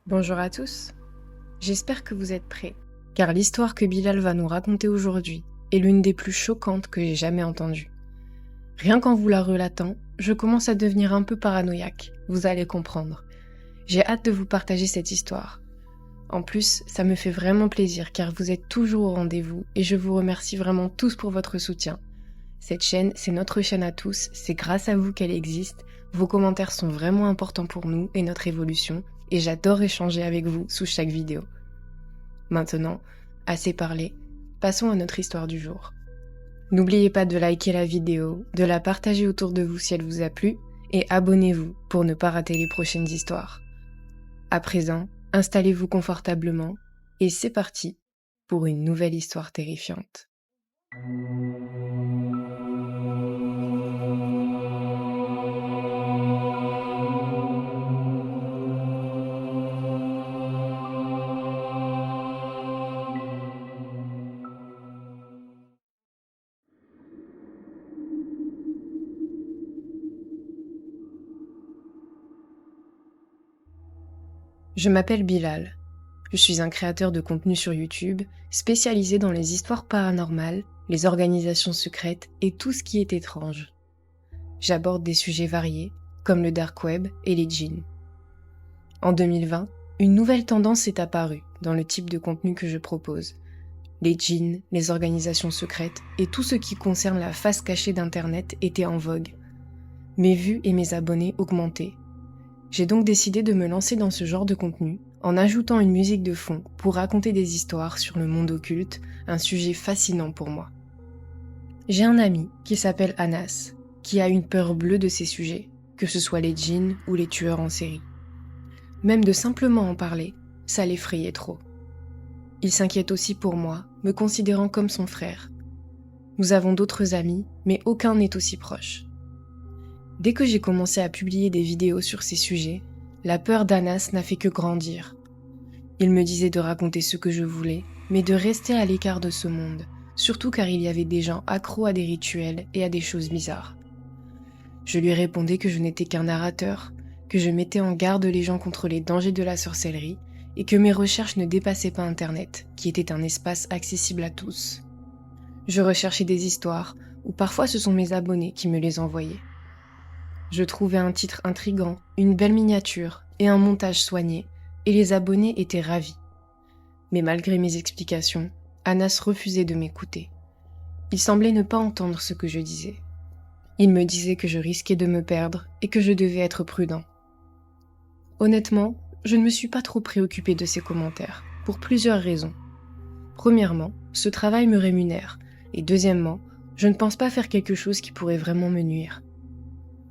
Bonjour à tous, j'espère que vous êtes prêts, car l'histoire que Bilal va nous raconter aujourd'hui est l'une des plus choquantes que j'ai jamais entendues. Rien qu'en vous la relatant, je commence à devenir un peu paranoïaque, vous allez comprendre. J'ai hâte de vous partager cette histoire. En plus, ça me fait vraiment plaisir car vous êtes toujours au rendez-vous et je vous remercie vraiment tous pour votre soutien. Cette chaîne, c'est notre chaîne à tous, c'est grâce à vous qu'elle existe. Vos commentaires sont vraiment importants pour nous et notre évolution, et j'adore échanger avec vous sous chaque vidéo. Maintenant, assez parlé, passons à notre histoire du jour. N'oubliez pas de liker la vidéo, de la partager autour de vous si elle vous a plu, et abonnez-vous pour ne pas rater les prochaines histoires. À présent, installez-vous confortablement, et c'est parti pour une nouvelle histoire terrifiante. Je m'appelle Bilal. Je suis un créateur de contenu sur YouTube, spécialisé dans les histoires paranormales, les organisations secrètes et tout ce qui est étrange. J'aborde des sujets variés, comme le dark web et les djinns. En 2020, une nouvelle tendance est apparue dans le type de contenu que je propose. Les djinns, les organisations secrètes et tout ce qui concerne la face cachée d'Internet était en vogue. Mes vues et mes abonnés augmentaient. J'ai donc décidé de me lancer dans ce genre de contenu en ajoutant une musique de fond pour raconter des histoires sur le monde occulte, un sujet fascinant pour moi. J'ai un ami qui s'appelle Anas, qui a une peur bleue de ces sujets, que ce soit les djinns ou les tueurs en série. Même de simplement en parler, ça l'effrayait trop. Il s'inquiète aussi pour moi, me considérant comme son frère. Nous avons d'autres amis, mais aucun n'est aussi proche. Dès que j'ai commencé à publier des vidéos sur ces sujets, la peur d'Anas n'a fait que grandir. Il me disait de raconter ce que je voulais, mais de rester à l'écart de ce monde, surtout car il y avait des gens accros à des rituels et à des choses bizarres. Je lui répondais que je n'étais qu'un narrateur, que je mettais en garde les gens contre les dangers de la sorcellerie et que mes recherches ne dépassaient pas Internet, qui était un espace accessible à tous. Je recherchais des histoires, ou parfois ce sont mes abonnés qui me les envoyaient. Je trouvais un titre intrigant, une belle miniature et un montage soigné, et les abonnés étaient ravis. Mais malgré mes explications, Anas refusait de m'écouter. Il semblait ne pas entendre ce que je disais. Il me disait que je risquais de me perdre et que je devais être prudent. Honnêtement, je ne me suis pas trop préoccupée de ces commentaires, pour plusieurs raisons. Premièrement, ce travail me rémunère, et deuxièmement, je ne pense pas faire quelque chose qui pourrait vraiment me nuire.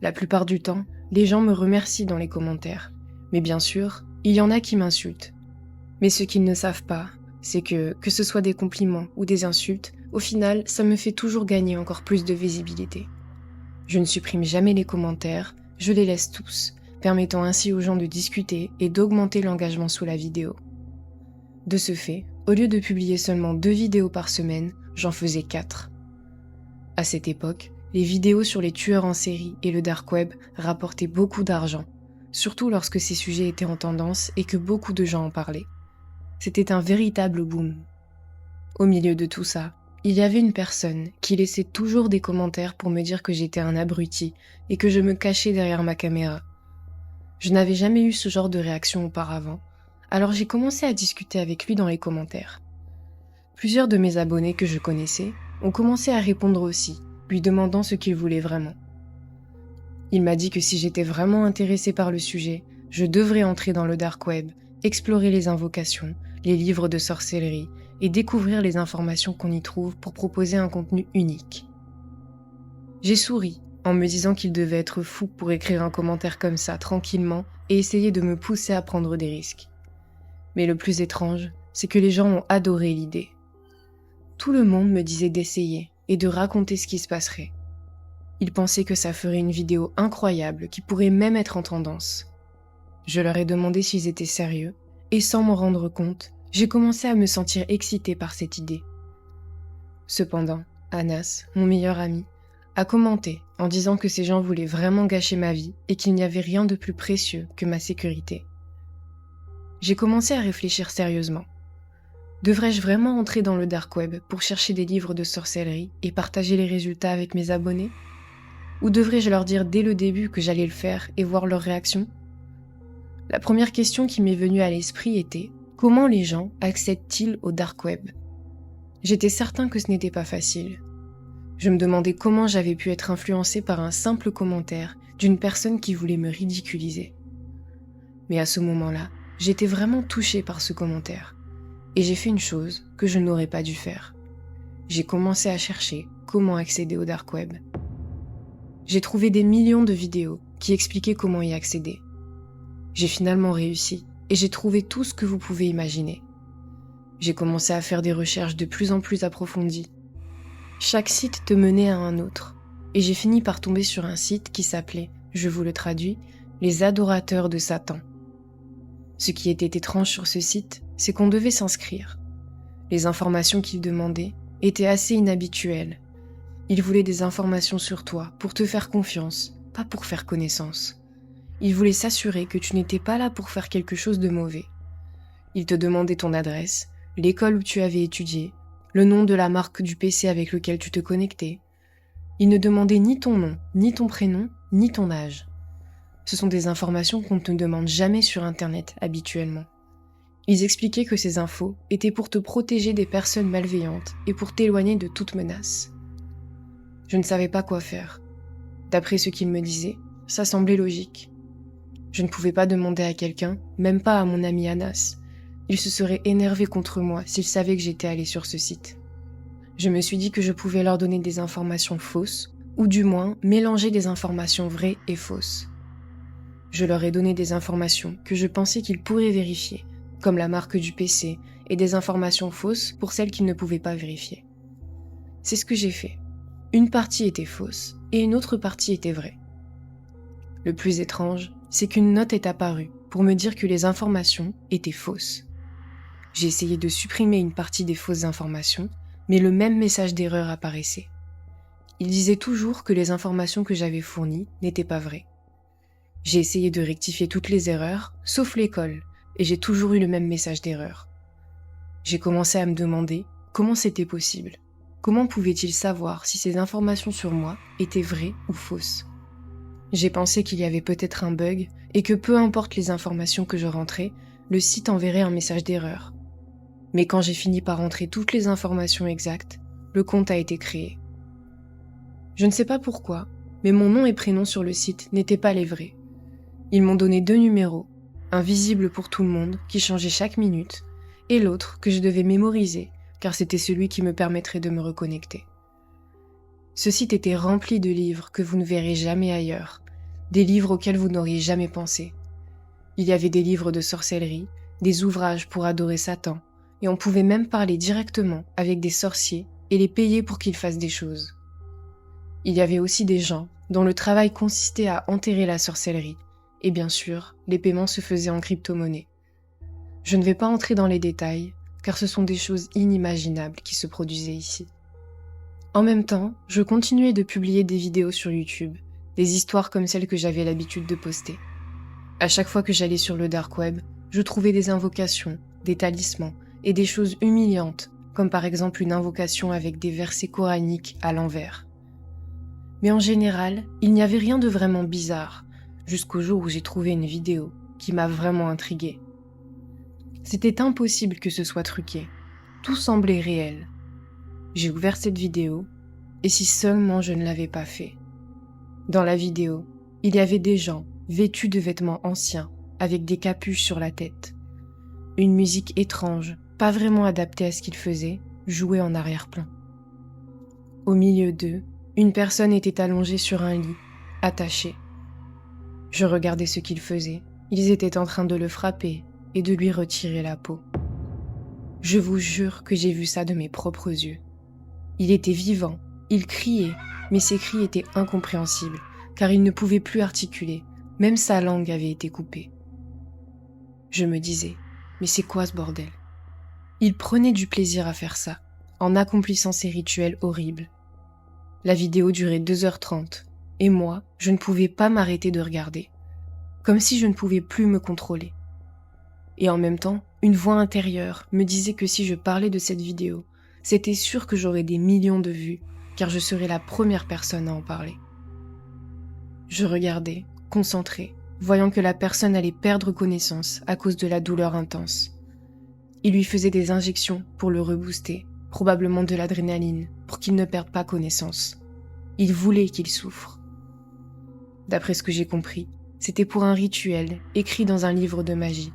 La plupart du temps, les gens me remercient dans les commentaires, mais bien sûr, il y en a qui m'insultent. Mais ce qu'ils ne savent pas, c'est que ce soit des compliments ou des insultes, au final, ça me fait toujours gagner encore plus de visibilité. Je ne supprime jamais les commentaires, je les laisse tous, permettant ainsi aux gens de discuter et d'augmenter l'engagement sous la vidéo. De ce fait, au lieu de publier seulement 2 vidéos par semaine, j'en faisais 4. À cette époque, les vidéos sur les tueurs en série et le dark web rapportaient beaucoup d'argent, surtout lorsque ces sujets étaient en tendance et que beaucoup de gens en parlaient. C'était un véritable boom. Au milieu de tout ça, il y avait une personne qui laissait toujours des commentaires pour me dire que j'étais un abruti et que je me cachais derrière ma caméra. Je n'avais jamais eu ce genre de réaction auparavant, alors j'ai commencé à discuter avec lui dans les commentaires. Plusieurs de mes abonnés que je connaissais ont commencé à répondre aussi, lui demandant ce qu'il voulait vraiment. Il m'a dit que si j'étais vraiment intéressé par le sujet, je devrais entrer dans le dark web, explorer les invocations, les livres de sorcellerie et découvrir les informations qu'on y trouve pour proposer un contenu unique. J'ai souri en me disant qu'il devait être fou pour écrire un commentaire comme ça tranquillement et essayer de me pousser à prendre des risques. Mais le plus étrange, c'est que les gens ont adoré l'idée. Tout le monde me disait d'essayer et de raconter ce qui se passerait. Ils pensaient que ça ferait une vidéo incroyable qui pourrait même être en tendance. Je leur ai demandé s'ils étaient sérieux, et sans m'en rendre compte, j'ai commencé à me sentir excitée par cette idée. Cependant, Anas, mon meilleur ami, a commenté en disant que ces gens voulaient vraiment gâcher ma vie et qu'il n'y avait rien de plus précieux que ma sécurité. j'ai commencé à réfléchir sérieusement. Devrais-je vraiment entrer dans le dark web pour chercher des livres de sorcellerie et partager les résultats avec mes abonnés? Ou devrais-je leur dire dès le début que j'allais le faire et voir leur réaction? La première question qui m'est venue à l'esprit était: comment les gens accèdent-ils au dark web? J'étais certain que ce n'était pas facile. Je me demandais comment j'avais pu être influencé par un simple commentaire d'une personne qui voulait me ridiculiser. Mais à ce moment-là, j'étais vraiment touchée par ce commentaire. Et j'ai fait une chose que je n'aurais pas dû faire. J'ai commencé à chercher comment accéder au dark web. J'ai trouvé des millions de vidéos qui expliquaient comment y accéder. J'ai finalement réussi et j'ai trouvé tout ce que vous pouvez imaginer. J'ai commencé à faire des recherches de plus en plus approfondies. Chaque site te menait à un autre et j'ai fini par tomber sur un site qui s'appelait, je vous le traduis, les adorateurs de Satan. Ce qui était étrange sur ce site, c'est qu'on devait s'inscrire. Les informations qu'il demandait étaient assez inhabituelles. Il voulait des informations sur toi pour te faire confiance, pas pour faire connaissance. Il voulait s'assurer que tu n'étais pas là pour faire quelque chose de mauvais. Il te demandait ton adresse, l'école où tu avais étudié, le nom de la marque du PC avec lequel tu te connectais. Il ne demandait ni ton nom, ni ton prénom, ni ton âge. Ce sont des informations qu'on ne te demande jamais sur Internet habituellement. Ils expliquaient que ces infos étaient pour te protéger des personnes malveillantes et pour t'éloigner de toute menace. Je ne savais pas quoi faire. D'après ce qu'ils me disaient, ça semblait logique. Je ne pouvais pas demander à quelqu'un, même pas à mon ami Anas. Il se serait énervé contre moi s'il savait que j'étais allée sur ce site. Je me suis dit que je pouvais leur donner des informations fausses, ou du moins mélanger des informations vraies et fausses. Je leur ai donné des informations que je pensais qu'ils pourraient vérifier, comme la marque du PC, et des informations fausses pour celles qu'ils ne pouvaient pas vérifier. C'est ce que j'ai fait. Une partie était fausse, et une autre partie était vraie. Le plus étrange, c'est qu'une note est apparue pour me dire que les informations étaient fausses. J'ai essayé de supprimer une partie des fausses informations, mais le même message d'erreur apparaissait. Il disait toujours que les informations que j'avais fournies n'étaient pas vraies. J'ai essayé de rectifier toutes les erreurs, sauf l'école, et j'ai toujours eu le même message d'erreur. J'ai commencé à me demander comment c'était possible. Comment pouvait-il savoir si ces informations sur moi étaient vraies ou fausses? J'ai pensé qu'il y avait peut-être un bug et que peu importe les informations que je rentrais, le site enverrait un message d'erreur. Mais quand j'ai fini par entrer toutes les informations exactes, le compte a été créé. Je ne sais pas pourquoi, mais mon nom et prénom sur le site n'étaient pas les vrais. Ils m'ont donné 2 numéros, un visible pour tout le monde qui changeait chaque minute, et l'autre que je devais mémoriser, car c'était celui qui me permettrait de me reconnecter. Ce site était rempli de livres que vous ne verrez jamais ailleurs, des livres auxquels vous n'auriez jamais pensé. Il y avait des livres de sorcellerie, des ouvrages pour adorer Satan, et on pouvait même parler directement avec des sorciers et les payer pour qu'ils fassent des choses. Il y avait aussi des gens dont le travail consistait à enterrer la sorcellerie, et bien sûr, les paiements se faisaient en crypto-monnaie. Je ne vais pas entrer dans les détails, car ce sont des choses inimaginables qui se produisaient ici. En même temps, je continuais de publier des vidéos sur YouTube, des histoires comme celles que j'avais l'habitude de poster. À chaque fois que j'allais sur le dark web, je trouvais des invocations, des talismans et des choses humiliantes, comme par exemple une invocation avec des versets coraniques à l'envers. Mais en général, il n'y avait rien de vraiment bizarre, jusqu'au jour où j'ai trouvé une vidéo qui m'a vraiment intriguée. C'était impossible que ce soit truqué. Tout semblait réel. J'ai ouvert cette vidéo, et si seulement je ne l'avais pas fait. Dans la vidéo, il y avait des gens vêtus de vêtements anciens, avec des capuches sur la tête. Une musique étrange, pas vraiment adaptée à ce qu'ils faisaient, jouait en arrière-plan. Au milieu d'eux, une personne était allongée sur un lit, attachée. Je regardais ce qu'ils faisaient. Ils étaient en train de le frapper et de lui retirer la peau. Je vous jure que j'ai vu ça de mes propres yeux. Il était vivant, il criait, mais ses cris étaient incompréhensibles, car il ne pouvait plus articuler, même sa langue avait été coupée. Je me disais, mais c'est quoi ce bordel? Il prenait du plaisir à faire ça, en accomplissant ces rituels horribles. La vidéo durait 2h30, et moi, je ne pouvais pas m'arrêter de regarder, comme si je ne pouvais plus me contrôler. Et en même temps, une voix intérieure me disait que si je parlais de cette vidéo, c'était sûr que j'aurais des millions de vues, car je serais la première personne à en parler. Je regardais, concentrée, voyant que la personne allait perdre connaissance à cause de la douleur intense. Il lui faisait des injections pour le rebooster, probablement de l'adrénaline, pour qu'il ne perde pas connaissance. Il voulait qu'il souffre. D'après ce que j'ai compris, c'était pour un rituel écrit dans un livre de magie.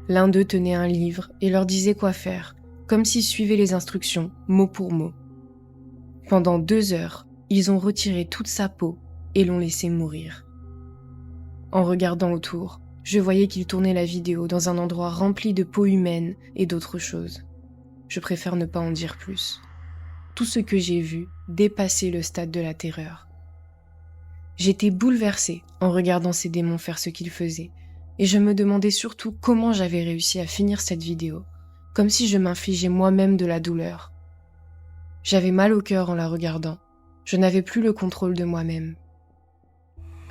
L'un d'eux tenait un livre et leur disait quoi faire, comme s'ils suivaient les instructions, mot pour mot. Pendant 2 heures, ils ont retiré toute sa peau et l'ont laissé mourir. En regardant autour, je voyais qu'il tournait la vidéo dans un endroit rempli de peau humaine et d'autres choses. Je préfère ne pas en dire plus. Tout ce que j'ai vu dépassait le stade de la terreur. J'étais bouleversée en regardant ces démons faire ce qu'ils faisaient, et je me demandais surtout comment j'avais réussi à finir cette vidéo, comme si je m'infligeais moi-même de la douleur. J'avais mal au cœur en la regardant, je n'avais plus le contrôle de moi-même.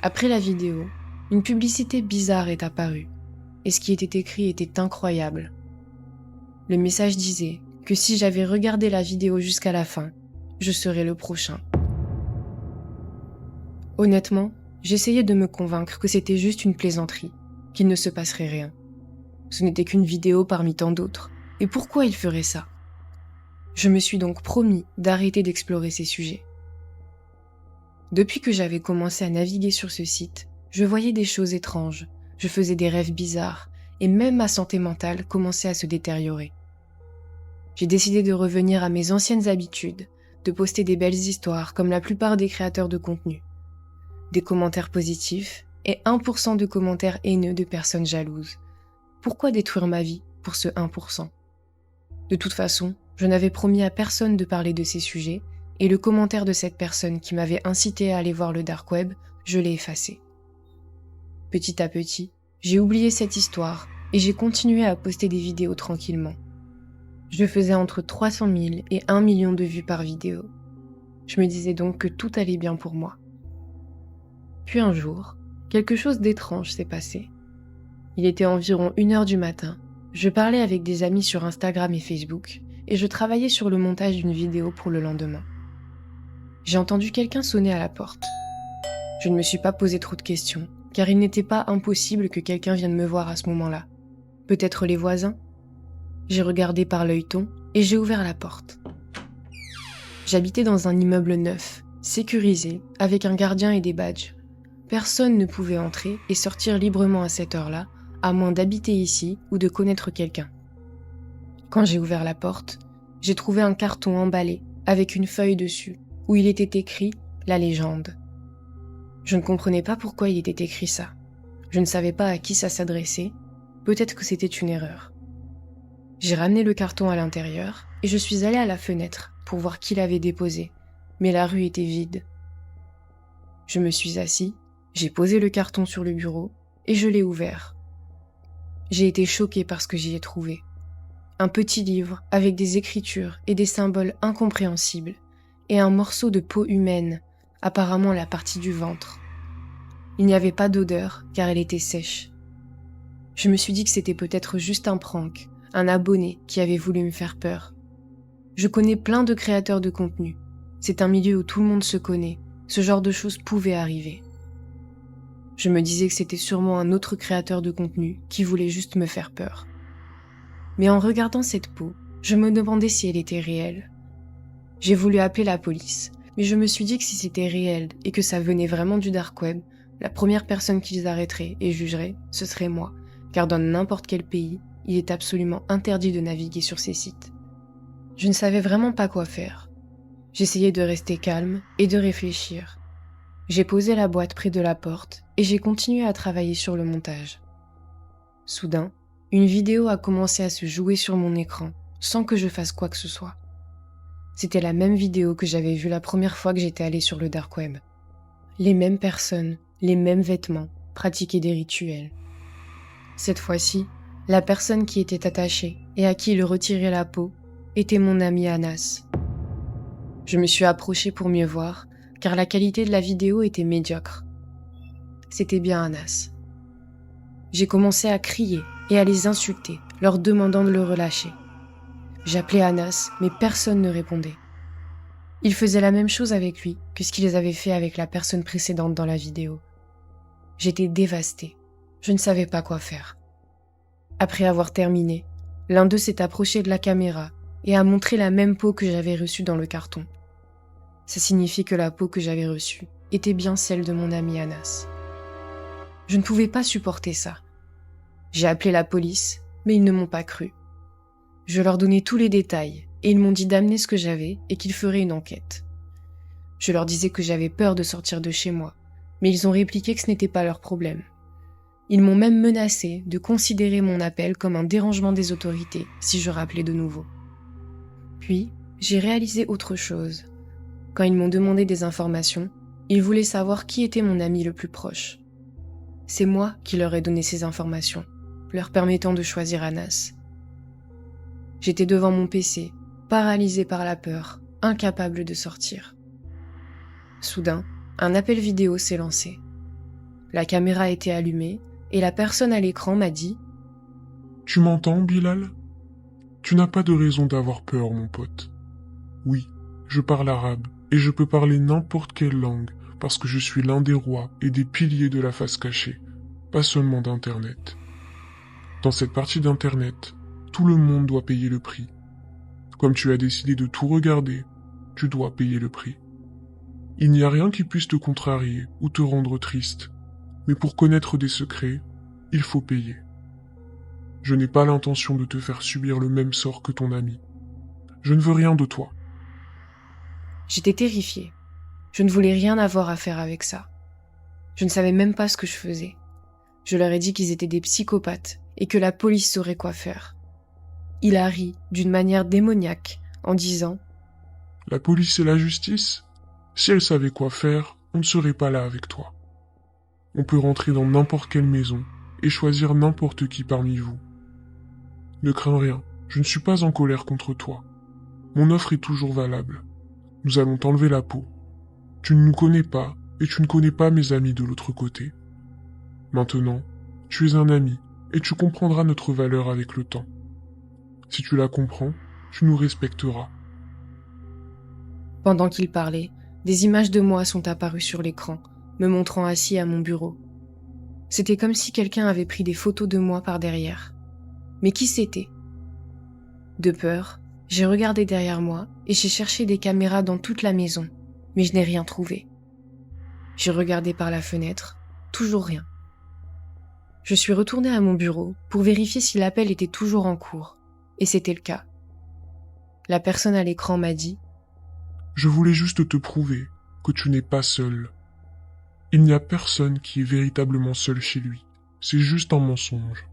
Après la vidéo, une publicité bizarre est apparue, et ce qui était écrit était incroyable. Le message disait que si j'avais regardé la vidéo jusqu'à la fin, je serais le prochain. Honnêtement, j'essayais de me convaincre que c'était juste une plaisanterie, qu'il ne se passerait rien. Ce n'était qu'une vidéo parmi tant d'autres, et pourquoi il ferait ça ? Je me suis donc promis d'arrêter d'explorer ces sujets. Depuis que j'avais commencé à naviguer sur ce site, je voyais des choses étranges, je faisais des rêves bizarres, et même ma santé mentale commençait à se détériorer. J'ai décidé de revenir à mes anciennes habitudes, de poster des belles histoires comme la plupart des créateurs de contenu. Des commentaires positifs et 1% de commentaires haineux de personnes jalouses. Pourquoi détruire ma vie pour ce 1%? De toute façon, je n'avais promis à personne de parler de ces sujets, et le commentaire de cette personne qui m'avait incité à aller voir le dark web, je l'ai effacé. Petit à petit, j'ai oublié cette histoire et j'ai continué à poster des vidéos tranquillement. Je faisais entre 300 000 et 1 million de vues par vidéo. Je me disais donc que tout allait bien pour moi. Puis un jour, quelque chose d'étrange s'est passé. Il était environ 1h du matin. Je parlais avec des amis sur Instagram et Facebook et je travaillais sur le montage d'une vidéo pour le lendemain. J'ai entendu quelqu'un sonner à la porte. Je ne me suis pas posé trop de questions, car il n'était pas impossible que quelqu'un vienne me voir à ce moment-là. Peut-être les voisins ? J'ai regardé par l'œilleton et j'ai ouvert la porte. J'habitais dans un immeuble neuf, sécurisé, avec un gardien et des badges. Personne ne pouvait entrer et sortir librement à cette heure-là, à moins d'habiter ici ou de connaître quelqu'un. Quand j'ai ouvert la porte, j'ai trouvé un carton emballé avec une feuille dessus, où il était écrit « La légende ». Je ne comprenais pas pourquoi il était écrit ça. Je ne savais pas à qui ça s'adressait, peut-être que c'était une erreur. J'ai ramené le carton à l'intérieur et je suis allée à la fenêtre pour voir qui l'avait déposé, mais la rue était vide. Je me suis assis, j'ai posé le carton sur le bureau et je l'ai ouvert. J'ai été choquée par ce que j'y ai trouvé. Un petit livre avec des écritures et des symboles incompréhensibles et un morceau de peau humaine, apparemment la partie du ventre. Il n'y avait pas d'odeur car elle était sèche. Je me suis dit que c'était peut-être juste un prank, un abonné qui avait voulu me faire peur. Je connais plein de créateurs de contenu. C'est un milieu où tout le monde se connaît. Ce genre de choses pouvait arriver. Je me disais que c'était sûrement un autre créateur de contenu qui voulait juste me faire peur. Mais en regardant cette peau, je me demandais si elle était réelle. J'ai voulu appeler la police, mais je me suis dit que si c'était réel et que ça venait vraiment du dark web, la première personne qu'ils arrêteraient et jugeraient, ce serait moi, car dans n'importe quel pays, il est absolument interdit de naviguer sur ces sites. Je ne savais vraiment pas quoi faire. J'essayais de rester calme et de réfléchir. J'ai posé la boîte près de la porte et j'ai continué à travailler sur le montage. Soudain, une vidéo a commencé à se jouer sur mon écran, sans que je fasse quoi que ce soit. C'était la même vidéo que j'avais vue la première fois que j'étais allée sur le dark web. Les mêmes personnes, les mêmes vêtements, pratiquaient des rituels. Cette fois-ci, la personne qui était attachée et à qui il retirait la peau était mon ami Anas. Je me suis approchée pour mieux voir, car la qualité de la vidéo était médiocre. C'était bien Anas. J'ai commencé à crier et à les insulter, leur demandant de le relâcher. J'appelais Anas, mais personne ne répondait. Il faisait la même chose avec lui que ce qu'ils avaient fait avec la personne précédente dans la vidéo. J'étais dévastée. Je ne savais pas quoi faire. Après avoir terminé, l'un d'eux s'est approché de la caméra et a montré la même peau que j'avais reçue dans le carton. Ça signifie que la peau que j'avais reçue était bien celle de mon ami Anas. Je ne pouvais pas supporter ça. J'ai appelé la police, mais ils ne m'ont pas cru. Je leur donnais tous les détails et ils m'ont dit d'amener ce que j'avais et qu'ils feraient une enquête. Je leur disais que j'avais peur de sortir de chez moi, mais ils ont répliqué que ce n'était pas leur problème. Ils m'ont même menacé de considérer mon appel comme un dérangement des autorités si je rappelais de nouveau. Puis, j'ai réalisé autre chose. Quand ils m'ont demandé des informations, ils voulaient savoir qui était mon ami le plus proche. C'est moi qui leur ai donné ces informations, leur permettant de choisir Anas. J'étais devant mon PC, paralysée par la peur, incapable de sortir. Soudain, un appel vidéo s'est lancé. La caméra a été allumée et la personne à l'écran m'a dit « Tu m'entends, Bilal ? Tu n'as pas de raison d'avoir peur, mon pote. Oui, je parle arabe et je peux parler n'importe quelle langue parce que je suis l'un des rois et des piliers de la face cachée, pas seulement d'Internet. Dans cette partie d'Internet, tout le monde doit payer le prix. Comme tu as décidé de tout regarder, tu dois payer le prix. Il n'y a rien qui puisse te contrarier ou te rendre triste, mais pour connaître des secrets, il faut payer. Je n'ai pas l'intention de te faire subir le même sort que ton ami. Je ne veux rien de toi. » J'étais terrifiée. Je ne voulais rien avoir à faire avec ça. Je ne savais même pas ce que je faisais. Je leur ai dit qu'ils étaient des psychopathes et que la police saurait quoi faire. Il a ri d'une manière démoniaque en disant « La police et la justice ? Si elle savait quoi faire, on ne serait pas là avec toi. On peut rentrer dans n'importe quelle maison et choisir n'importe qui parmi vous. Ne crains rien, je ne suis pas en colère contre toi. Mon offre est toujours valable. Nous allons t'enlever la peau. Tu ne nous connais pas et tu ne connais pas mes amis de l'autre côté. Maintenant, tu es un ami et tu comprendras notre valeur avec le temps. Si tu la comprends, tu nous respecteras. » Pendant qu'il parlait, des images de moi sont apparues sur l'écran, me montrant assis à mon bureau. C'était comme si quelqu'un avait pris des photos de moi par derrière. Mais qui c'était ? De peur, j'ai regardé derrière moi et j'ai cherché des caméras dans toute la maison, mais je n'ai rien trouvé. J'ai regardé par la fenêtre, toujours rien. Je suis retournée à mon bureau pour vérifier si l'appel était toujours en cours, et c'était le cas. La personne à l'écran m'a dit « Je voulais juste te prouver que tu n'es pas seul. Il n'y a personne qui est véritablement seul chez lui, c'est juste un mensonge.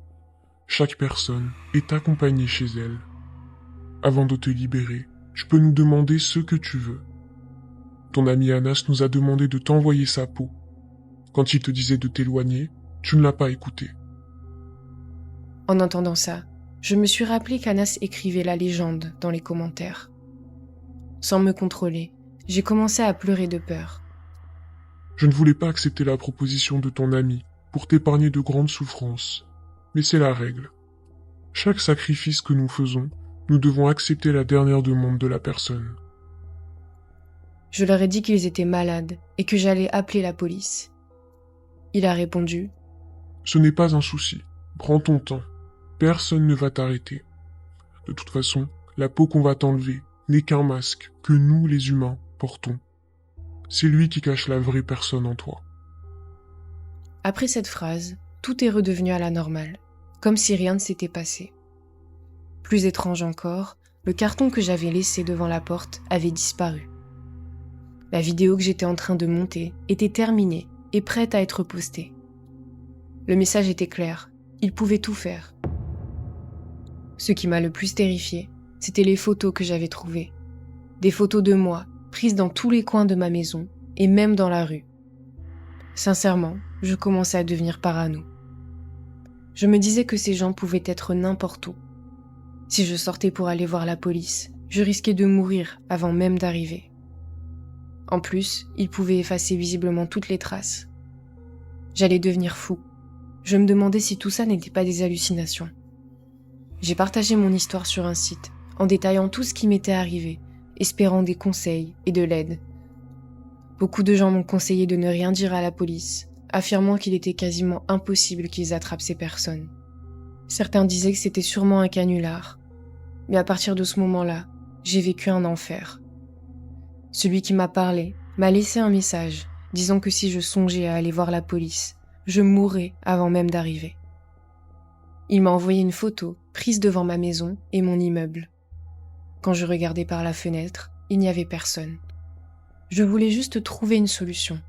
Chaque personne est accompagnée chez elle. Avant de te libérer, tu peux nous demander ce que tu veux. Ton ami Anas nous a demandé de t'envoyer sa peau. Quand il te disait de t'éloigner, tu ne l'as pas écouté. » En entendant ça, je me suis rappelé qu'Anas écrivait la légende dans les commentaires. Sans me contrôler, j'ai commencé à pleurer de peur. Je ne voulais pas accepter la proposition de ton ami pour t'épargner de grandes souffrances, mais c'est la règle. Chaque sacrifice que nous faisons, nous devons accepter la dernière demande de la personne. Je leur ai dit qu'ils étaient malades et que j'allais appeler la police. Il a répondu « Ce n'est pas un souci, prends ton temps, personne ne va t'arrêter. De toute façon, la peau qu'on va t'enlever n'est qu'un masque que nous, les humains, portons. C'est lui qui cache la vraie personne en toi. » Après cette phrase, tout est redevenu à la normale, comme si rien ne s'était passé. Plus étrange encore, le carton que j'avais laissé devant la porte avait disparu. La vidéo que j'étais en train de monter était terminée et prête à être postée. Le message était clair, il pouvait tout faire. Ce qui m'a le plus terrifiée, c'était les photos que j'avais trouvées. Des photos de moi, prises dans tous les coins de ma maison et même dans la rue. Sincèrement, je commençais à devenir parano. Je me disais que ces gens pouvaient être n'importe où. Si je sortais pour aller voir la police, je risquais de mourir avant même d'arriver. En plus, ils pouvaient effacer visiblement toutes les traces. J'allais devenir fou. Je me demandais si tout ça n'était pas des hallucinations. J'ai partagé mon histoire sur un site, en détaillant tout ce qui m'était arrivé, espérant des conseils et de l'aide. Beaucoup de gens m'ont conseillé de ne rien dire à la police, affirmant qu'il était quasiment impossible qu'ils attrapent ces personnes. Certains disaient que c'était sûrement un canular, mais à partir de ce moment-là, j'ai vécu un enfer. Celui qui m'a parlé m'a laissé un message, disant que si je songeais à aller voir la police, je mourrais avant même d'arriver. Il m'a envoyé une photo prise devant ma maison et mon immeuble. Quand je regardais par la fenêtre, il n'y avait personne. Je voulais juste trouver une solution,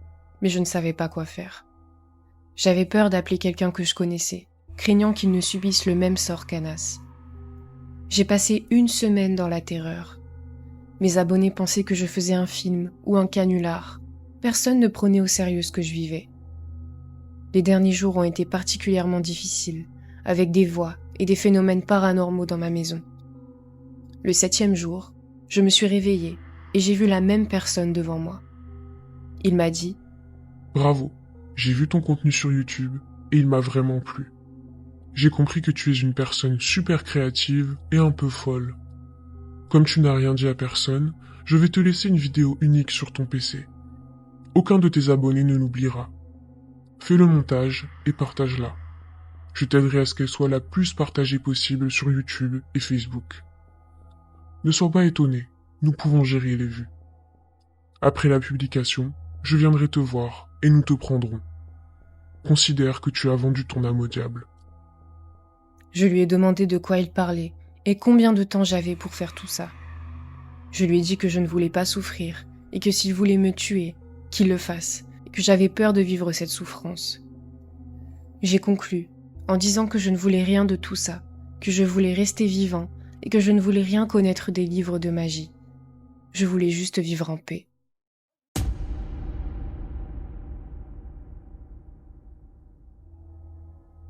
mais je ne savais pas quoi faire. J'avais peur d'appeler quelqu'un que je connaissais, craignant qu'il ne subisse le même sort qu'Anas. J'ai passé une semaine dans la terreur. Mes abonnés pensaient que je faisais un film ou un canular. Personne ne prenait au sérieux ce que je vivais. Les derniers jours ont été particulièrement difficiles, avec des voix et des phénomènes paranormaux dans ma maison. Le 7e jour, je me suis réveillée et j'ai vu la même personne devant moi. Il m'a dit « Bravo, j'ai vu ton contenu sur YouTube et il m'a vraiment plu. J'ai compris que tu es une personne super créative et un peu folle. Comme tu n'as rien dit à personne, je vais te laisser une vidéo unique sur ton PC. Aucun de tes abonnés ne l'oubliera. Fais le montage et partage-la. Je t'aiderai à ce qu'elle soit la plus partagée possible sur YouTube et Facebook. Ne sois pas étonné, nous pouvons gérer les vues. Après la publication, je viendrai te voir et nous te prendrons. Considère que tu as vendu ton âme au diable. » Je lui ai demandé de quoi il parlait et combien de temps j'avais pour faire tout ça. Je lui ai dit que je ne voulais pas souffrir et que s'il voulait me tuer, qu'il le fasse, et que j'avais peur de vivre cette souffrance. J'ai conclu en disant que je ne voulais rien de tout ça, que je voulais rester vivant et que je ne voulais rien connaître des livres de magie. Je voulais juste vivre en paix.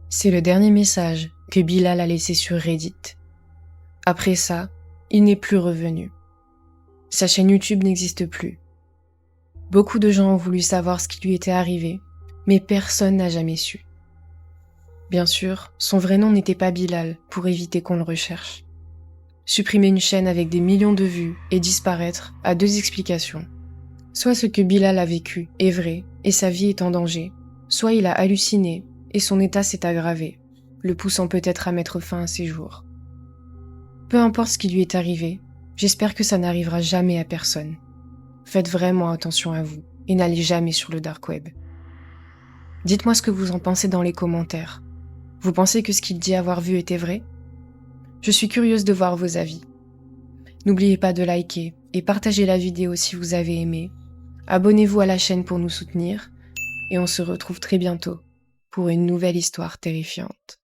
C'est le dernier message que Bilal a laissé sur Reddit. Après ça, il n'est plus revenu. Sa chaîne YouTube n'existe plus. Beaucoup de gens ont voulu savoir ce qui lui était arrivé, mais personne n'a jamais su. Bien sûr, son vrai nom n'était pas Bilal pour éviter qu'on le recherche. Supprimer une chaîne avec des millions de vues et disparaître a 2 explications. Soit ce que Bilal a vécu est vrai et sa vie est en danger, soit il a halluciné et son état s'est aggravé, le poussant peut-être à mettre fin à ses jours. Peu importe ce qui lui est arrivé, j'espère que ça n'arrivera jamais à personne. Faites vraiment attention à vous et n'allez jamais sur le dark web. Dites-moi ce que vous en pensez dans les commentaires. Vous pensez que ce qu'il dit avoir vu était vrai ? Je suis curieuse de voir vos avis. N'oubliez pas de liker et partager la vidéo si vous avez aimé. Abonnez-vous à la chaîne pour nous soutenir et on se retrouve très bientôt pour une nouvelle histoire terrifiante.